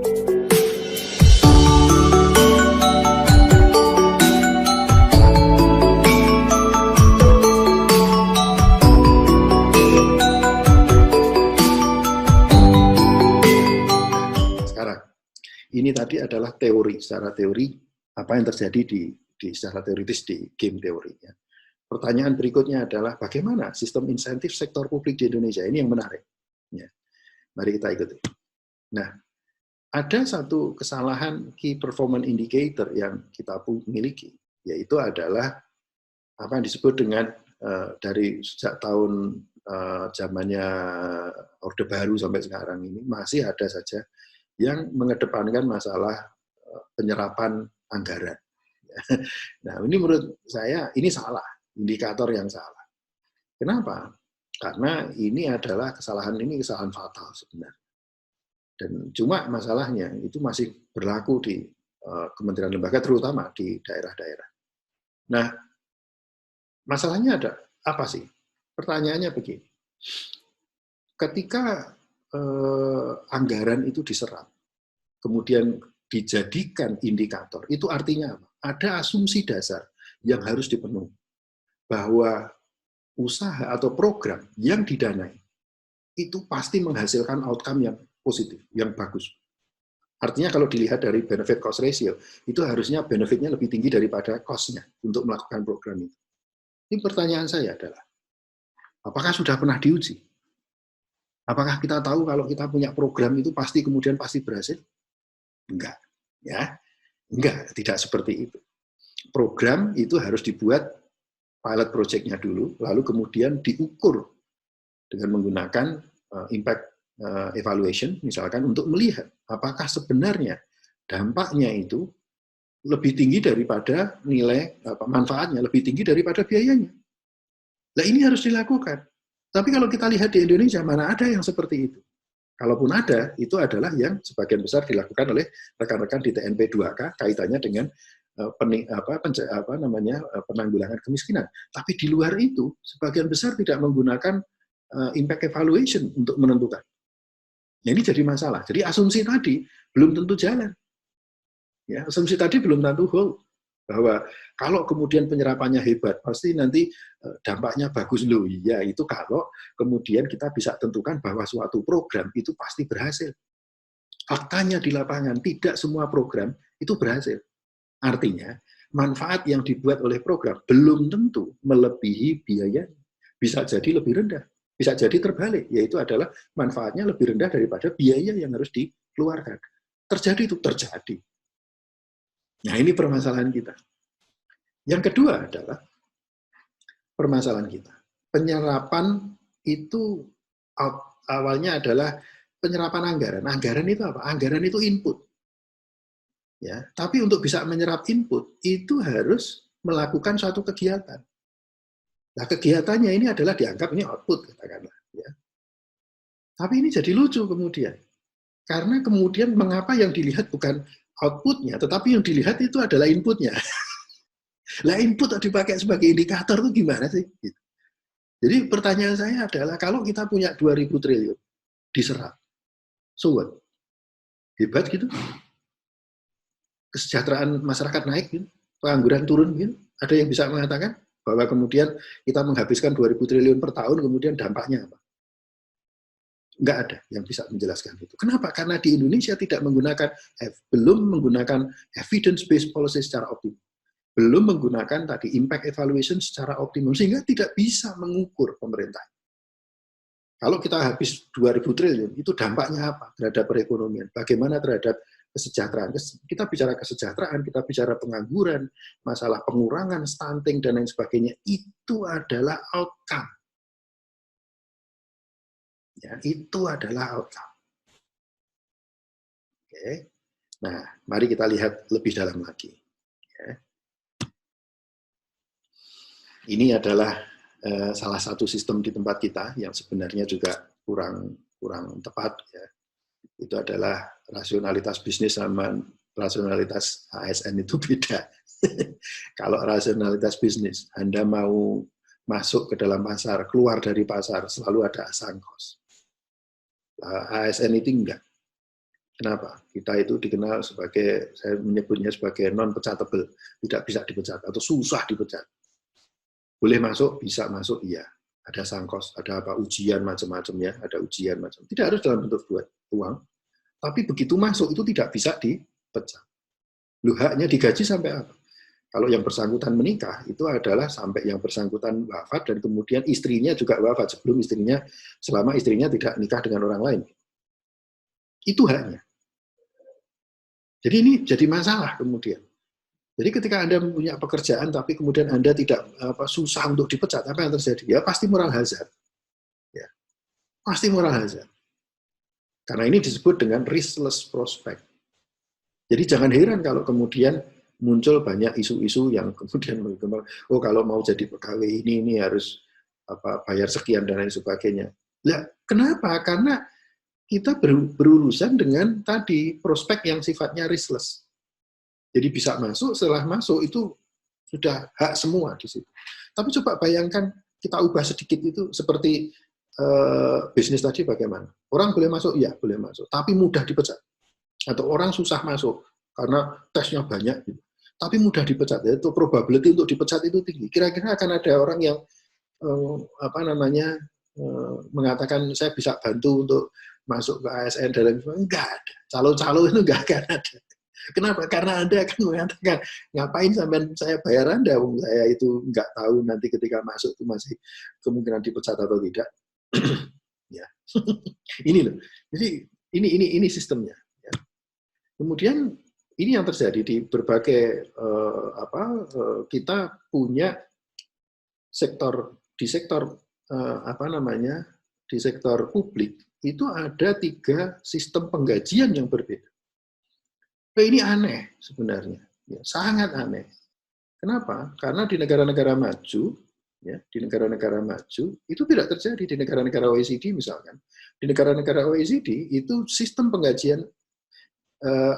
Sekarang, ini tadi adalah teori, secara teori apa yang terjadi secara teoritis di game teorinya. Pertanyaan berikutnya adalah bagaimana sistem insentif sektor publik di Indonesia, ini yang menarik. Ya. Mari kita ikuti. Nah, ada satu kesalahan key performance indicator yang kita miliki, yaitu adalah apa yang disebut dengan dari sejak tahun zamannya Orde Baru sampai sekarang ini masih ada saja yang mengedepankan masalah penyerapan anggaran. Nah, ini menurut saya ini salah, indikator yang salah. Kenapa? Karena ini adalah kesalahan fatal sebenarnya. Dan cuma masalahnya itu masih berlaku di kementerian lembaga, terutama di daerah-daerah. Nah, masalahnya ada apa sih? Pertanyaannya begini. Ketika anggaran itu diserap, kemudian dijadikan indikator, itu artinya apa? Ada asumsi dasar yang harus dipenuhi. Bahwa usaha atau program yang didanai, itu pasti menghasilkan outcome yang positif, yang bagus. Artinya kalau dilihat dari benefit cost ratio, itu harusnya benefitnya lebih tinggi daripada cost-nya untuk melakukan program itu. Ini pertanyaan saya adalah, apakah sudah pernah diuji? Apakah kita tahu kalau kita punya program itu pasti berhasil? Enggak, ya, enggak, tidak seperti itu. Program itu harus dibuat pilot project-nya dulu, lalu kemudian diukur dengan menggunakan impact evaluation, misalkan untuk melihat apakah sebenarnya dampaknya itu lebih tinggi daripada nilai manfaatnya, lebih tinggi daripada biayanya. Nah, ini harus dilakukan. Tapi kalau kita lihat di Indonesia, mana ada yang seperti itu? Kalaupun ada, itu adalah yang sebagian besar dilakukan oleh rekan-rekan di TNP 2K kaitannya dengan penanggulangan kemiskinan. Tapi di luar itu, sebagian besar tidak menggunakan impact evaluation untuk menentukan. Nah, ini jadi masalah. Jadi asumsi tadi belum tentu jalan. Ya, asumsi tadi belum tentu hold. Bahwa kalau kemudian penyerapannya hebat, pasti nanti dampaknya bagus loh. Iya, itu kalau kemudian kita bisa tentukan bahwa suatu program itu pasti berhasil. Faktanya di lapangan, tidak semua program itu berhasil. Artinya, manfaat yang dibuat oleh program belum tentu melebihi biaya. Bisa jadi lebih rendah. Bisa jadi terbalik, yaitu adalah manfaatnya lebih rendah daripada biaya yang harus dikeluarkan. Terjadi itu, terjadi. Nah, ini permasalahan kita. Yang kedua adalah permasalahan kita. Penyerapan itu awalnya adalah penyerapan anggaran. Anggaran itu apa? Anggaran itu input. Ya, tapi untuk bisa menyerap input, itu harus melakukan suatu kegiatan. Nah, kegiatannya ini adalah dianggap ini output, katakanlah. Ya. Tapi ini jadi lucu kemudian. Karena kemudian mengapa yang dilihat bukan outputnya, tetapi yang dilihat itu adalah inputnya. Lah input dipakai sebagai indikator itu gimana sih? Jadi pertanyaan saya adalah, kalau kita punya 2.000 triliun diserap, so what? Hebat gitu? Kesejahteraan masyarakat naik, gitu? Pengangguran turun, gitu? Ada yang bisa mengatakan bahwa kemudian kita menghabiskan 2.000 triliun per tahun, kemudian dampaknya apa? Nggak ada yang bisa menjelaskan itu. Kenapa? Karena di Indonesia belum menggunakan evidence-based policy secara optimal. Belum menggunakan tadi impact evaluation secara optimum, sehingga tidak bisa mengukur pemerintah. Kalau kita habis 2.000 triliun, itu dampaknya apa terhadap perekonomian? Bagaimana terhadap kesejahteraan? Kita bicara kesejahteraan, kita bicara pengangguran, masalah pengurangan stunting, dan lain sebagainya. Itu adalah outcome. Ya, itu adalah outcome. Oke. Nah, mari kita lihat lebih dalam lagi. Ya. Ini adalah salah satu sistem di tempat kita yang sebenarnya juga kurang tepat. Ya. Itu adalah rasionalitas bisnis sama rasionalitas ASN itu beda. Kalau rasionalitas bisnis, Anda mau masuk ke dalam pasar, keluar dari pasar, selalu ada sunk cost. ASN itu enggak. Kenapa? Kita itu dikenal sebagai, saya menyebutnya sebagai non-pecatable, tidak bisa dipecat atau susah dipecat. Boleh masuk, bisa masuk, iya. Ada sangkos, ada apa ujian macam-macam ya, ada ujian macam. Tidak harus dalam bentuk uang, tapi begitu masuk itu tidak bisa dipecat. Lu haknya digaji sampai apa? Kalau yang bersangkutan menikah, itu adalah sampai yang bersangkutan wafat dan kemudian istrinya juga wafat sebelum istrinya, selama istrinya tidak nikah dengan orang lain. Itu haknya. Jadi ini jadi masalah kemudian. Jadi ketika Anda punya pekerjaan tapi kemudian Anda tidak susah untuk dipecat, apa yang terjadi? Ya pasti moral hazard. Ya, pasti moral hazard. Karena ini disebut dengan riskless prospect. Jadi jangan heran kalau kemudian muncul banyak isu-isu yang kemudian berkembang, oh kalau mau jadi pegawai ini harus bayar sekian dan lain sebagainya. Lah, kenapa? Karena kita berurusan dengan tadi prospek yang sifatnya riskless. Jadi bisa masuk, setelah masuk itu sudah hak semua di situ. Tapi coba bayangkan kita ubah sedikit itu seperti bisnis tadi bagaimana? Orang boleh masuk, iya boleh masuk, tapi mudah dipecat. Atau orang susah masuk karena tesnya banyak, gitu. Tapi mudah dipecat, itu probability untuk dipecat itu tinggi. Kira-kira akan ada orang yang mengatakan saya bisa bantu untuk masuk ke ASN dan lain sebagainya. Enggak ada. Calo-calo itu enggak akan ada. Kenapa? Karena Anda akan mengatakan, ngapain sampai saya bayar Anda? Saya itu enggak tahu nanti ketika masuk itu masih kemungkinan dipecat atau tidak. Ya. Ini loh. Jadi ini sistemnya. Ya. Kemudian ini yang terjadi di berbagai kita punya sektor di sektor di sektor publik itu ada 3 sistem penggajian yang berbeda. Ini aneh sebenarnya, ya, sangat aneh. Kenapa? Karena di negara-negara maju, ya, di negara-negara maju itu tidak terjadi. Di negara-negara OECD misalkan, di negara-negara OECD itu sistem penggajian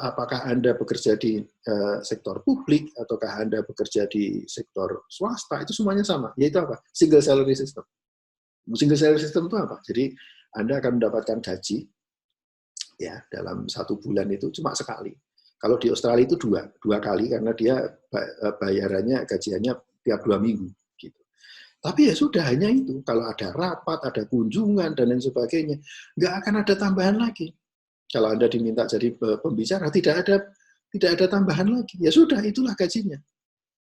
apakah Anda bekerja di sektor publik ataukah Anda bekerja di sektor swasta, itu semuanya sama, yaitu apa? Single salary system. Single salary system itu apa? Jadi Anda akan mendapatkan gaji ya dalam 1 bulan itu cuma sekali. Kalau di Australia itu dua kali karena dia bayarannya gajiannya tiap 2 minggu gitu. Tapi ya sudah hanya itu. Kalau ada rapat, ada kunjungan dan lain sebagainya, nggak akan ada tambahan lagi. Kalau Anda diminta jadi pembicara, tidak ada tambahan lagi. Ya sudah, itulah gajinya.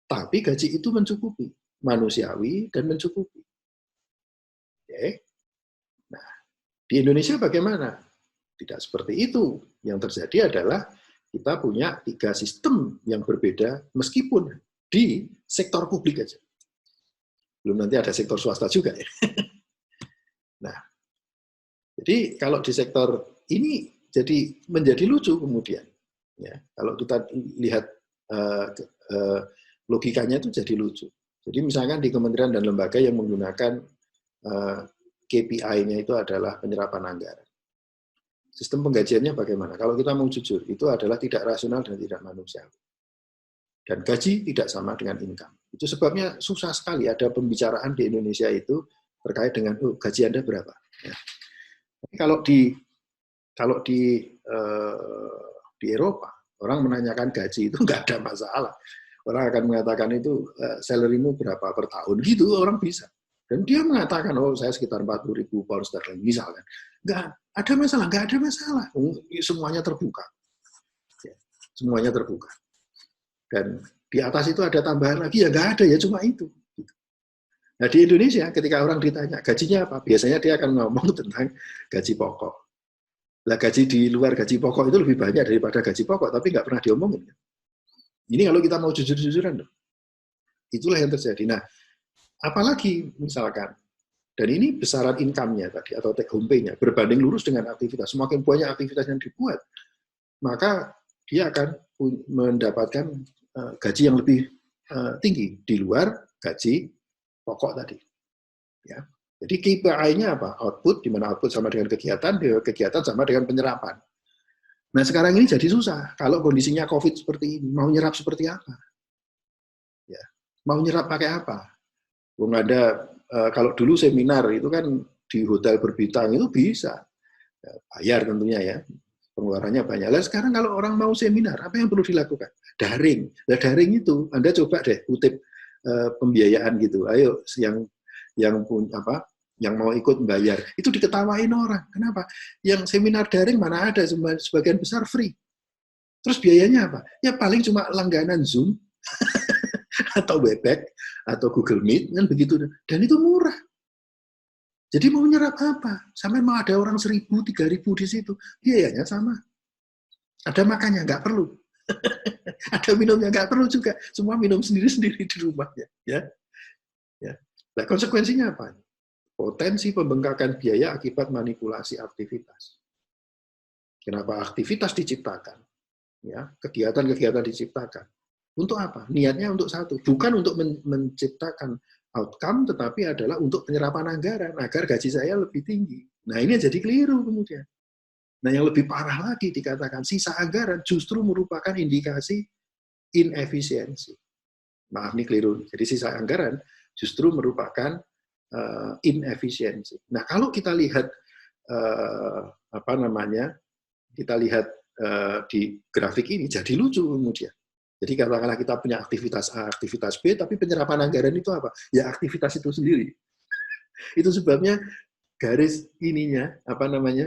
Tapi gaji itu mencukupi, manusiawi dan mencukupi. Oke. Nah, di Indonesia bagaimana? Tidak seperti itu. Yang terjadi adalah kita punya 3 sistem yang berbeda meskipun di sektor publik aja. Belum nanti ada sektor swasta juga ya. Nah, jadi kalau di sektor ini jadi menjadi lucu kemudian. Ya, kalau kita lihat logikanya itu jadi lucu. Jadi misalkan di kementerian dan lembaga yang menggunakan KPI-nya itu adalah penyerapan anggaran. Sistem penggajiannya bagaimana? Kalau kita mau jujur, itu adalah tidak rasional dan tidak manusiawi. Dan gaji tidak sama dengan income. Itu sebabnya susah sekali ada pembicaraan di Indonesia itu terkait dengan gaji Anda berapa. Ya. Tapi kalau di Eropa, orang menanyakan gaji itu nggak ada masalah. Orang akan mengatakan itu salary-mu berapa per tahun, gitu orang bisa. Dan dia mengatakan, oh saya sekitar 40.000 pound sterling, misalkan. Nggak ada masalah, nggak ada masalah. Semuanya terbuka. Ya, semuanya terbuka. Dan di atas itu ada tambahan lagi, ya nggak ada, ya cuma itu. Nah di Indonesia, ketika orang ditanya, gajinya apa? Biasanya dia akan ngomong tentang gaji pokok. Lah gaji di luar gaji pokok itu lebih banyak daripada gaji pokok, tapi nggak pernah diomongin. Ini kalau kita mau jujur-jujuran, itulah yang terjadi. Nah, apalagi misalkan, dan ini besaran income-nya tadi, atau take home pay-nya, berbanding lurus dengan aktivitas. Semakin banyak aktivitas yang dibuat, maka dia akan mendapatkan gaji yang lebih tinggi, di luar gaji pokok tadi. Ya. Jadi KPI-nya apa? Output, di mana output sama dengan kegiatan sama dengan penyerapan. Nah sekarang ini jadi susah. Kalau kondisinya COVID seperti ini, mau nyerap seperti apa? Ya. Mau nyerap pakai apa? Kalau dulu seminar itu kan di hotel berbintang itu bisa. Ya, bayar tentunya ya. pengeluarannya banyak. Lah sekarang kalau orang mau seminar, apa yang perlu dilakukan? Daring. Lah daring itu, Anda coba deh kutip pembiayaan gitu. Ayo yang mau ikut membayar, itu diketawain orang. Kenapa? Yang seminar daring mana ada, sebagian besar free. Terus biayanya apa? Ya paling cuma langganan Zoom atau Webex atau Google Meet kan begitu. Dan itu murah. Jadi mau nyerap apa? Sampai mau ada orang 1.000, 3.000 di situ, biayanya sama. Ada makannya, nggak perlu. Ada minumnya, nggak perlu juga. Semua minum sendiri-sendiri di rumahnya. Ya. Nah, konsekuensinya apa? Potensi pembengkakan biaya akibat manipulasi aktivitas. Kenapa aktivitas diciptakan? Ya, kegiatan-kegiatan diciptakan. Untuk apa? Niatnya untuk satu. Bukan untuk menciptakan outcome, tetapi adalah untuk penyerapan anggaran agar gaji saya lebih tinggi. Nah, ini jadi keliru kemudian. Nah, yang lebih parah lagi dikatakan sisa anggaran justru merupakan indikasi inefisiensi. Maaf, ini keliru. Jadi sisa anggaran justru merupakan inefisiensi. Nah, kalau kita lihat kita lihat di grafik ini jadi lucu kemudian. Jadi katakanlah kita punya aktivitas A, aktivitas B, tapi penyerapan anggaran itu apa? Ya aktivitas itu sendiri. Itu sebabnya garis ininya,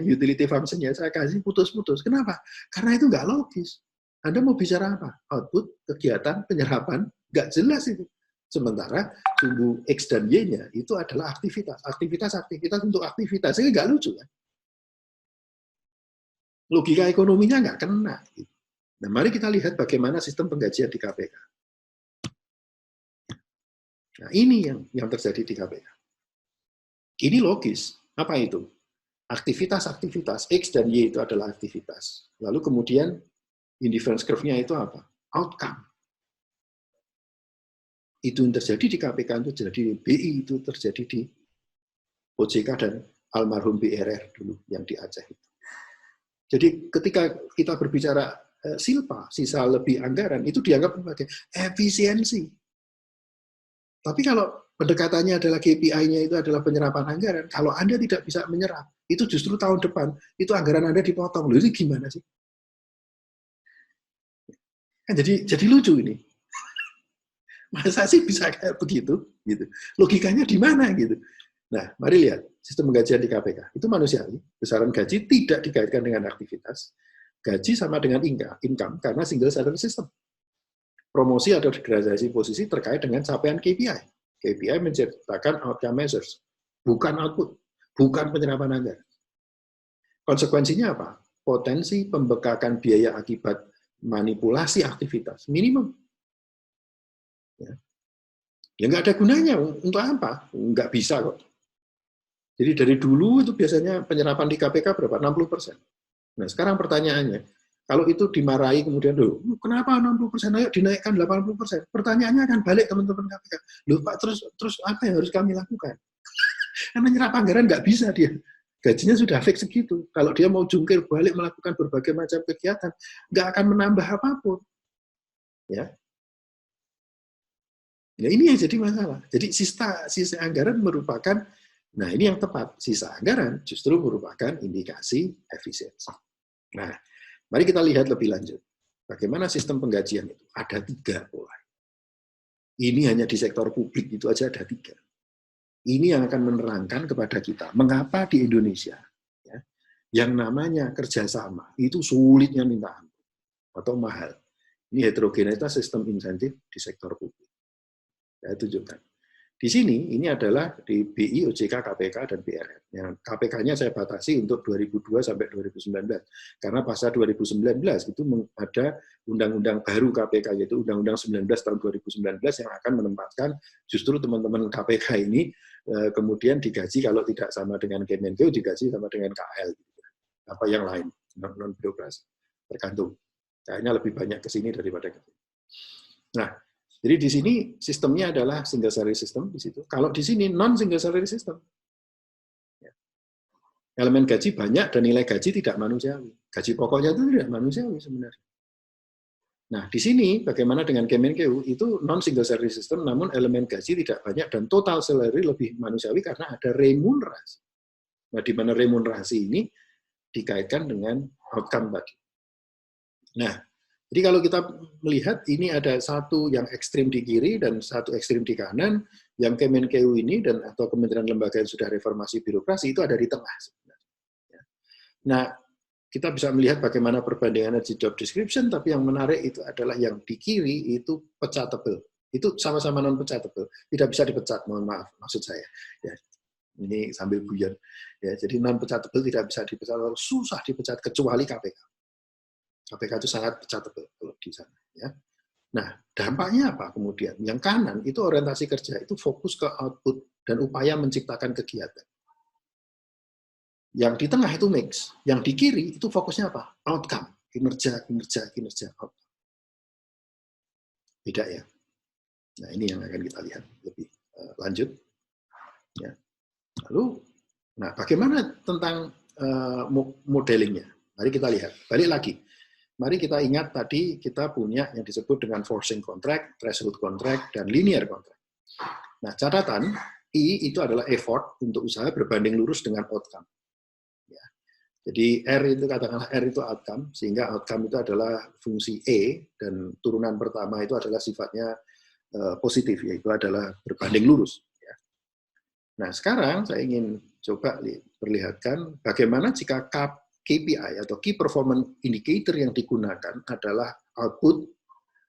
utility function-nya saya kasih putus-putus. Kenapa? Karena itu nggak logis. Anda mau bicara apa? Output, kegiatan, penyerapan, nggak jelas itu. Sementara sumbu X dan Y-nya itu adalah aktivitas. Aktivitas untuk aktivitas. Ini nggak lucu kan? Logika ekonominya nggak kena. Nah, mari kita lihat bagaimana sistem penggajian di KPK. Nah, ini yang terjadi di KPK. Ini logis. Apa itu? Aktivitas-aktivitas, X dan Y itu adalah aktivitas. Lalu kemudian indifference curve-nya itu apa? Outcome. Itu yang terjadi di KPK, itu terjadi di BI, itu terjadi di OJK dan almarhum BRR dulu yang di Aceh itu. Jadi ketika kita berbicara silpa, sisa lebih anggaran, itu dianggap sebagai efisiensi. Tapi kalau pendekatannya adalah KPI-nya itu adalah penyerapan anggaran, kalau Anda tidak bisa menyerap, itu justru tahun depan, itu anggaran Anda dipotong. Loh, ini gimana sih? Jadi lucu ini. Masa sih bisa kayak begitu? Gitu. Logikanya di mana gitu? Nah, mari lihat sistem penggajian di KPK. Itu manusiawi. Besaran gaji tidak dikaitkan dengan aktivitas. Gaji sama dengan income karena single salary system. Promosi atau degradasi posisi terkait dengan capaian KPI. KPI menciptakan outcome measures, bukan output, bukan penyerapan anggaran. Konsekuensinya apa? Potensi pembengkakan biaya akibat manipulasi aktivitas minimum. Ya nggak ada gunanya. Untuk apa? Nggak bisa kok. Jadi dari dulu itu biasanya penyerapan di KPK berapa? 60%. Nah, sekarang pertanyaannya, kalau itu dimarahi kemudian, loh, kenapa 60%? Ayo dinaikkan 80%. Pertanyaannya akan balik teman-teman KPK. Loh Pak, terus apa yang harus kami lakukan? Karena nyerap anggaran nggak bisa dia. Gajinya sudah fix segitu. Kalau dia mau jungkir balik melakukan berbagai macam kegiatan, nggak akan menambah apapun. Ya. Ya ini yang jadi masalah. Jadi sisa anggaran merupakan, nah ini yang tepat, sisa anggaran justru merupakan indikasi efisiensi. Nah, mari kita lihat lebih lanjut. Bagaimana sistem penggajian itu? Ada 3 pola. Ini hanya di sektor publik itu aja ada 3. Ini yang akan menerangkan kepada kita mengapa di Indonesia ya, yang namanya kerjasama itu sulitnya minta ampun atau mahal. Ini heterogenitas sistem insentif di sektor publik. Saya tunjukkan. Di sini, ini adalah di BI, OJK, KPK, dan BRR. Yang KPK-nya saya batasi untuk 2002 sampai 2019. Karena pasal 2019 itu ada undang-undang baru KPK, yaitu Undang-Undang 19 tahun 2019 yang akan menempatkan justru teman-teman KPK ini kemudian digaji kalau tidak sama dengan Kemenkeu, digaji sama dengan KL. Apa yang lain, non-birokrasi. Tergantung. Kayaknya lebih banyak ke sini daripada ke sini. Nah, jadi di sini sistemnya adalah single salary system di situ. Kalau di sini non single salary system. Elemen gaji banyak dan nilai gaji tidak manusiawi. Gaji pokoknya itu tidak manusiawi sebenarnya. Nah, di sini bagaimana dengan Kemenkeu itu non single salary system namun elemen gaji tidak banyak dan total salary lebih manusiawi karena ada remunerasi. Nah, di mana remunerasi ini dikaitkan dengan outcome tadi. Nah, jadi kalau kita melihat ini ada satu yang ekstrim di kiri dan satu ekstrim di kanan, yang Kemenkeu ini dan atau kementerian lembaga yang sudah reformasi birokrasi itu ada di tengah sebenarnya. Nah, kita bisa melihat bagaimana perbandingan di job description, tapi yang menarik itu adalah yang di kiri itu pecatable. Itu sama-sama non pecatable, tidak bisa dipecat, mohon maaf maksud saya. Ya, ini sambil guyon. Ya, jadi non pecatable tidak bisa dipecat, susah dipecat kecuali KPK. KPK itu sangat pecatable kalau di sana. Ya. Nah, dampaknya apa kemudian? Yang kanan itu orientasi kerja, itu fokus ke output dan upaya menciptakan kegiatan. Yang di tengah itu mix, yang di kiri itu fokusnya apa? Outcome, kinerja, outcome. Beda ya. Nah, ini yang akan kita lihat lebih lanjut. Ya. Lalu, nah bagaimana tentang modelingnya? Mari kita lihat. Balik lagi. Mari kita ingat tadi kita punya yang disebut dengan forcing contract, threshold contract, dan linear contract. Nah, catatan, I itu adalah effort untuk usaha berbanding lurus dengan outcome. Ya. Jadi R itu katakanlah R itu outcome, sehingga outcome itu adalah fungsi E, dan turunan pertama itu adalah sifatnya positif, yaitu adalah berbanding lurus. Ya. Nah, sekarang saya ingin coba perlihatkan bagaimana jika KPI atau Key Performance Indicator yang digunakan adalah output,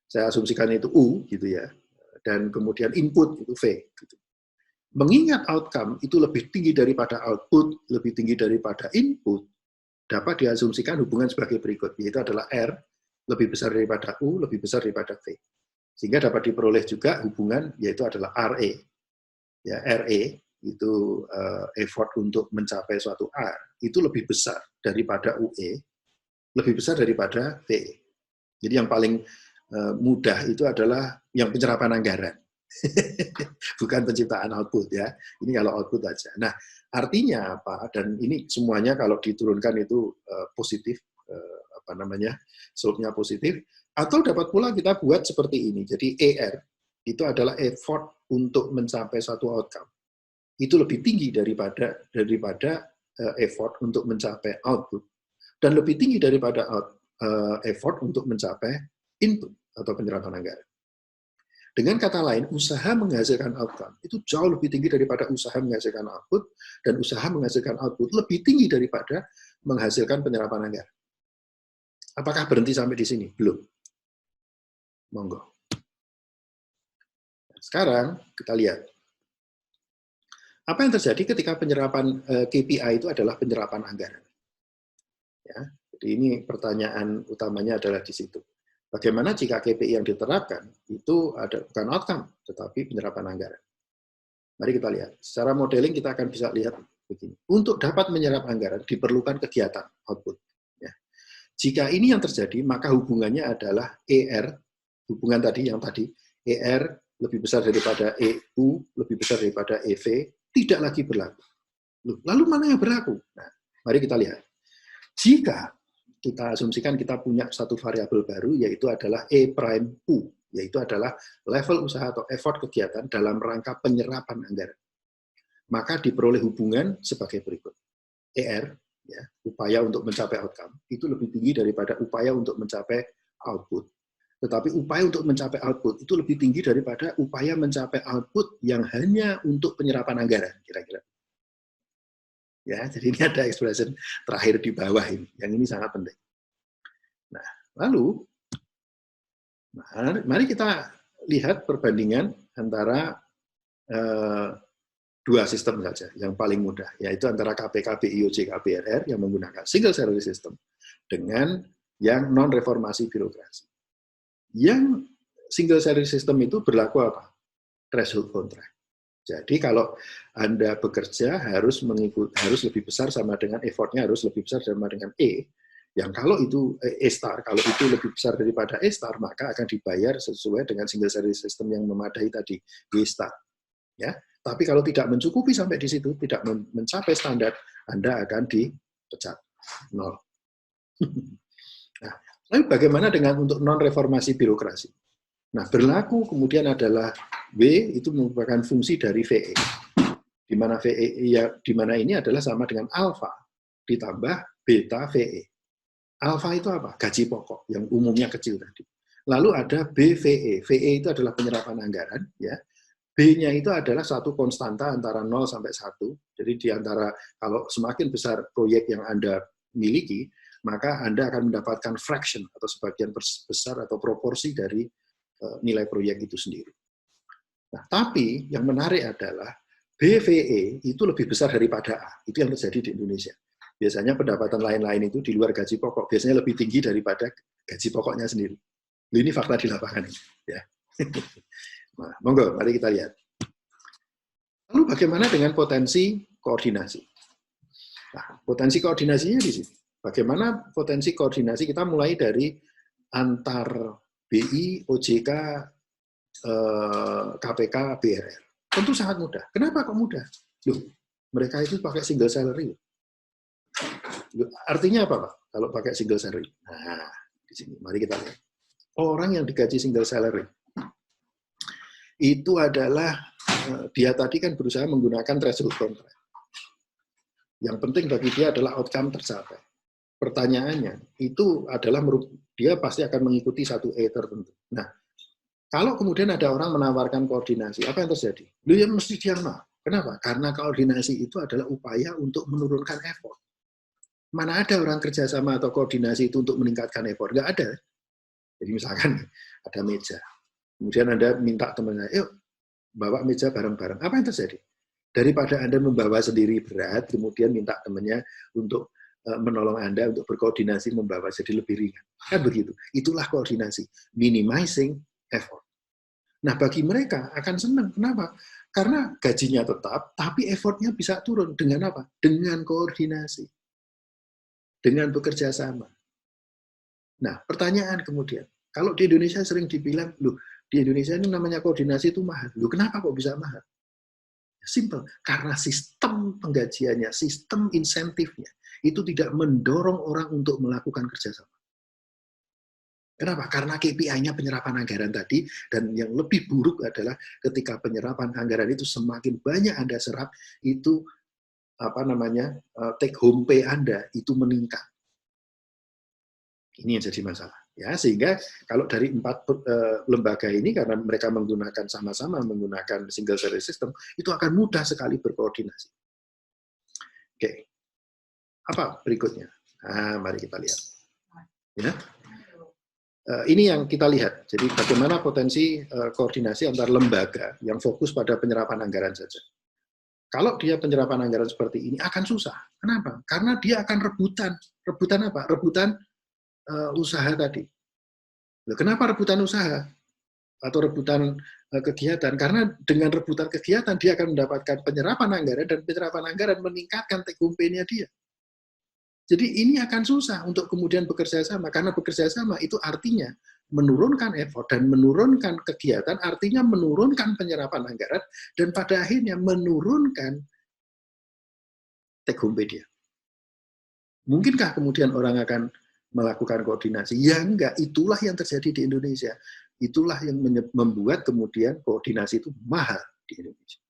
saya asumsikan itu U, gitu ya, dan kemudian input itu V. Gitu. Mengingat outcome itu lebih tinggi daripada output, lebih tinggi daripada input, dapat diasumsikan hubungan sebagai berikut, yaitu adalah R lebih besar daripada U, lebih besar daripada V. Sehingga dapat diperoleh juga hubungan, yaitu adalah RE. Ya, RE itu effort untuk mencapai suatu R, itu lebih besar daripada UE, lebih besar daripada VE. Jadi yang paling mudah itu adalah yang penyerapan anggaran. Bukan penciptaan output ya. Ini kalau output aja. Nah, artinya apa? Dan ini semuanya kalau diturunkan itu positif, slope-nya positif. Atau dapat pula kita buat seperti ini. Jadi ER itu adalah effort untuk mencapai suatu outcome. Itu lebih tinggi daripada effort untuk mencapai output, dan lebih tinggi daripada effort untuk mencapai input atau penyerapan anggaran. Dengan kata lain, usaha menghasilkan outcome itu jauh lebih tinggi daripada usaha menghasilkan output, dan usaha menghasilkan output lebih tinggi daripada menghasilkan penyerapan anggaran. Apakah berhenti sampai di sini? Belum. Monggo. Sekarang kita lihat. Apa yang terjadi ketika penyerapan KPI itu adalah penyerapan anggaran? Ya, jadi ini pertanyaan utamanya adalah di situ. Bagaimana jika KPI yang diterapkan itu bukan outcome, tetapi penyerapan anggaran? Mari kita lihat. Secara modeling kita akan bisa lihat begini. Untuk dapat menyerap anggaran diperlukan kegiatan output. Ya. Jika ini yang terjadi, maka hubungannya adalah ER, hubungan tadi yang tadi, ER lebih besar daripada EU, lebih besar daripada EV, tidak lagi berlaku. Lalu mana yang berlaku? Nah, mari kita lihat. Jika kita asumsikan kita punya satu variabel baru, yaitu adalah E prime U, yaitu adalah level usaha atau effort kegiatan dalam rangka penyerapan anggaran. Maka diperoleh hubungan sebagai berikut. ER, ya, upaya untuk mencapai outcome, itu lebih tinggi daripada upaya untuk mencapai output. Tetapi upaya untuk mencapai output itu lebih tinggi daripada upaya mencapai output yang hanya untuk penyerapan anggaran, kira-kira. Ya, jadi ini ada expression terakhir di bawah ini, yang ini sangat penting. Nah, lalu, mari kita lihat perbandingan antara dua sistem saja, yang paling mudah, yaitu antara KPK, BIOJ, KPRR yang menggunakan single salary system dengan yang non-reformasi birokrasi. Yang single salary system itu berlaku apa? Threshold contract. Jadi kalau Anda bekerja harus lebih besar sama dengan effortnya harus lebih besar sama dengan E. Yang kalau itu E star, kalau itu lebih besar daripada E star, maka akan dibayar sesuai dengan single salary system yang memadai tadi, W star. Ya, tapi kalau tidak mencukupi sampai di situ, tidak mencapai standar, Anda akan dipecat. 0. Nah, lalu bagaimana dengan untuk non-reformasi birokrasi? Nah, berlaku kemudian adalah W itu merupakan fungsi dari VE. Di mana VE ya, di mana ini adalah sama dengan alfa ditambah beta VE. Alfa itu apa? Gaji pokok yang umumnya kecil tadi. Lalu ada BVE. VE itu adalah penyerapan anggaran, ya. B-nya itu adalah satu konstanta antara 0 sampai 1. Jadi di antara kalau semakin besar proyek yang Anda miliki, maka Anda akan mendapatkan fraction atau sebagian besar atau proporsi dari nilai proyek itu sendiri. Nah, tapi yang menarik adalah BVE itu lebih besar daripada A. Itu yang terjadi di Indonesia. Biasanya pendapatan lain-lain itu di luar gaji pokok biasanya lebih tinggi daripada gaji pokoknya sendiri. Ini fakta di lapangan ini, ya. Nah, monggo, mari kita lihat. Lalu bagaimana dengan potensi koordinasi? Nah, potensi koordinasinya di sini. Bagaimana potensi koordinasi? Kita mulai dari antar BI, OJK, KPK, BRR. Tentu sangat mudah. Kenapa kok mudah? Loh, mereka itu pakai single salary. Artinya apa, Pak? Kalau pakai single salary? Nah, di sini. Mari kita lihat. Orang yang digaji single salary itu adalah dia tadi kan berusaha menggunakan threshold contract. Yang penting bagi dia adalah outcome tercapai. Pertanyaannya itu adalah dia pasti akan mengikuti satu E tertentu. Nah, kalau kemudian ada orang menawarkan koordinasi, apa yang terjadi? Dia mesti dia mau. Kenapa? Karena koordinasi itu adalah upaya untuk menurunkan effort. Mana ada orang kerjasama atau koordinasi itu untuk meningkatkan effort? Nggak ada. Jadi misalkan ada meja, kemudian Anda minta temannya, yuk bawa meja bareng-bareng. Apa yang terjadi? Daripada Anda membawa sendiri berat, kemudian minta temannya untuk menolong Anda untuk berkoordinasi membawa jadi lebih ringan. Kan begitu. Itulah koordinasi. Minimizing effort. Nah, bagi mereka akan senang. Kenapa? Karena gajinya tetap, tapi effortnya bisa turun. Dengan apa? Dengan koordinasi. Dengan bekerja sama. Nah, pertanyaan kemudian, kalau di Indonesia sering dibilang, loh, di Indonesia ini namanya koordinasi itu mahal. Loh, kenapa kok bisa mahal? Simple, karena sistem penggajiannya, sistem insentifnya, itu tidak mendorong orang untuk melakukan kerjasama. Kenapa? Karena KPI-nya penyerapan anggaran tadi, dan yang lebih buruk adalah ketika penyerapan anggaran itu semakin banyak Anda serap, itu take home pay Anda itu meningkat. Ini yang jadi masalah. Ya, sehingga kalau dari 4 lembaga ini, karena mereka menggunakan sama-sama menggunakan single salary system, itu akan mudah sekali berkoordinasi. Oke, apa berikutnya? Nah, mari kita lihat. Ya. Ini yang kita lihat. Jadi bagaimana potensi koordinasi antar lembaga yang fokus pada penyerapan anggaran saja. Kalau dia penyerapan anggaran seperti ini akan susah. Kenapa? Karena dia akan rebutan. Rebutan apa? Rebutan usaha tadi. Kenapa rebutan usaha atau rebutan kegiatan? Karena dengan rebutan kegiatan dia akan mendapatkan penyerapan anggaran, dan penyerapan anggaran meningkatkan take home pay-nya dia. Jadi ini akan susah untuk kemudian bekerja sama, karena bekerja sama itu artinya menurunkan effort dan menurunkan kegiatan, artinya menurunkan penyerapan anggaran, dan pada akhirnya menurunkan take home pay dia. Mungkinkah kemudian orang akan melakukan koordinasi? Ya enggak, itulah yang terjadi di Indonesia. Itulah yang membuat kemudian koordinasi itu mahal di Indonesia.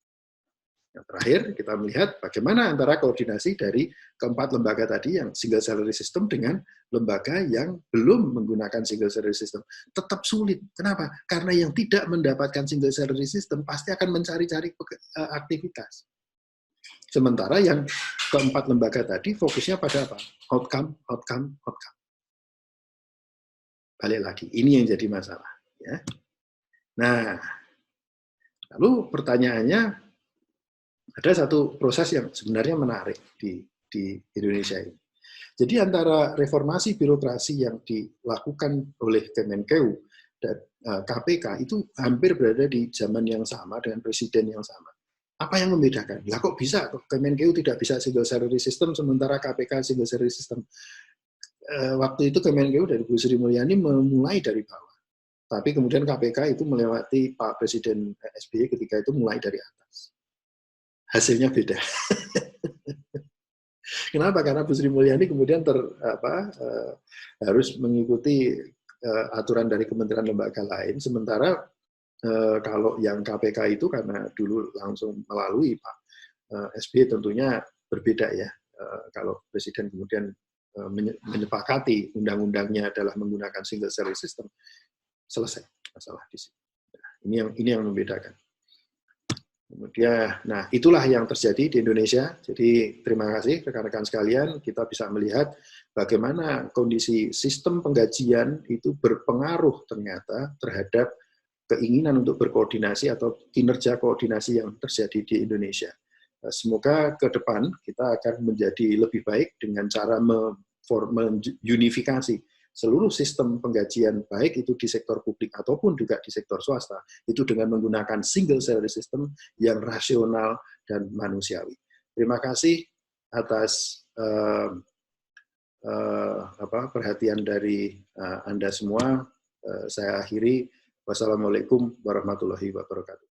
Yang terakhir, kita melihat bagaimana antara koordinasi dari keempat lembaga tadi yang single salary system dengan lembaga yang belum menggunakan single salary system. Tetap sulit. Kenapa? Karena yang tidak mendapatkan single salary system pasti akan mencari-cari aktivitas. Sementara yang keempat lembaga tadi fokusnya pada apa? Outcome, outcome, outcome. Balik lagi, ini yang jadi masalah. Ya. Nah, lalu pertanyaannya, ada satu proses yang sebenarnya menarik di Indonesia ini. Jadi antara reformasi birokrasi yang dilakukan oleh Kemenkeu dan KPK itu hampir berada di zaman yang sama dengan presiden yang sama. Apa yang membedakan? Lah kok bisa? Kemenkeu tidak bisa single salary system, sementara KPK single salary system. Waktu itu Kemenkeu dari Bu Sri Mulyani memulai dari bawah. Tapi kemudian KPK itu melewati Pak Presiden SBY ketika itu mulai dari atas. Hasilnya beda. Kenapa? Karena Bu Sri Mulyani kemudian harus mengikuti aturan dari kementerian lembaga lain, sementara kalau yang KPK itu karena dulu langsung melalui Pak SBY tentunya berbeda ya. Kalau Presiden kemudian menyepakati undang-undangnya adalah menggunakan single salary system, selesai masalah di sini. Nah, ini yang membedakan. Kemudian, nah itulah yang terjadi di Indonesia. Jadi terima kasih rekan-rekan sekalian, kita bisa melihat bagaimana kondisi sistem penggajian itu berpengaruh ternyata terhadap keinginan untuk berkoordinasi atau kinerja koordinasi yang terjadi di Indonesia. Semoga ke depan kita akan menjadi lebih baik dengan cara unifikasi seluruh sistem penggajian, baik itu di sektor publik ataupun juga di sektor swasta, itu dengan menggunakan single salary system yang rasional dan manusiawi. Terima kasih atas perhatian dari Anda semua. Saya akhiri. Wassalamualaikum warahmatullahi wabarakatuh.